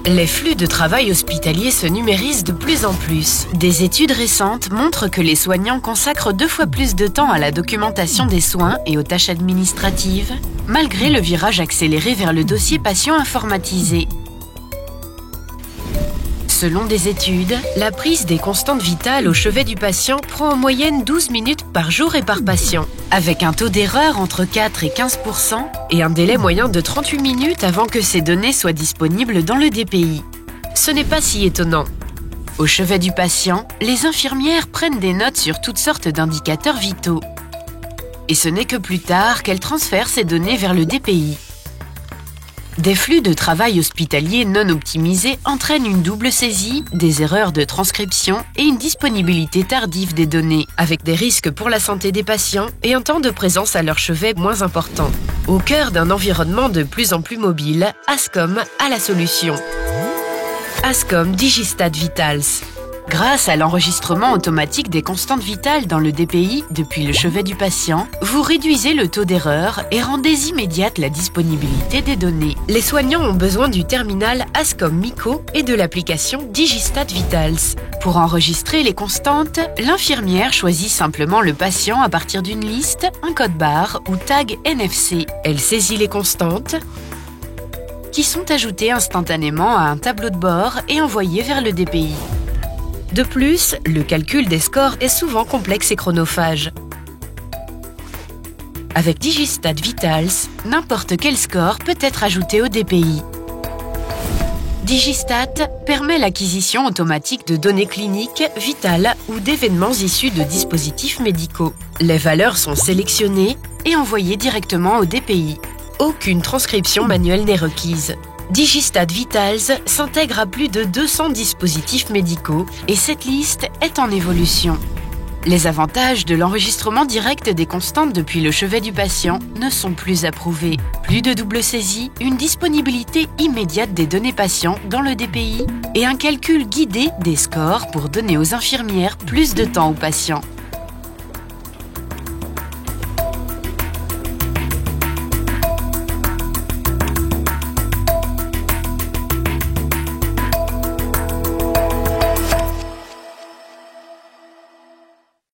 Les flux de travail hospitalier se numérisent de plus en plus. Des études récentes montrent que les soignants consacrent 2 fois plus de temps à la documentation des soins et aux tâches administratives, malgré le virage accéléré vers le dossier patient informatisé. Selon des études, la prise des constantes vitales au chevet du patient prend en moyenne 12 minutes par jour et par patient, avec un taux d'erreur entre 4 et 15% et un délai moyen de 38 minutes avant que ces données soient disponibles dans le DPI. Ce n'est pas si étonnant. Au chevet du patient, les infirmières prennent des notes sur toutes sortes d'indicateurs vitaux. Et ce n'est que plus tard qu'elles transfèrent ces données vers le DPI. Des flux de travail hospitalier non optimisés entraînent une double saisie, des erreurs de transcription et une disponibilité tardive des données, avec des risques pour la santé des patients et un temps de présence à leur chevet moins important. Au cœur d'un environnement de plus en plus mobile, Ascom a la solution. Ascom Digistat Vitals. Grâce à l'enregistrement automatique des constantes vitales dans le DPI depuis le chevet du patient, vous réduisez le taux d'erreur et rendez immédiate la disponibilité des données. Les soignants ont besoin du terminal Ascom Myco et de l'application Digistat Vitals. Pour enregistrer les constantes, l'infirmière choisit simplement le patient à partir d'une liste, un code barre ou tag NFC. Elle saisit les constantes, qui sont ajoutées instantanément à un tableau de bord et envoyées vers le DPI. De plus, le calcul des scores est souvent complexe et chronophage. Avec Digistat Vitals, n'importe quel score peut être ajouté au DPI. Digistat permet l'acquisition automatique de données cliniques, vitales ou d'événements issus de dispositifs médicaux. Les valeurs sont sélectionnées et envoyées directement au DPI. Aucune transcription manuelle n'est requise. Digistat Vitals s'intègre à plus de 200 dispositifs médicaux et cette liste est en évolution. Les avantages de l'enregistrement direct des constantes depuis le chevet du patient ne sont plus approuvés. Plus de double saisie, une disponibilité immédiate des données patients dans le DPI et un calcul guidé des scores pour donner aux infirmières plus de temps aux patients.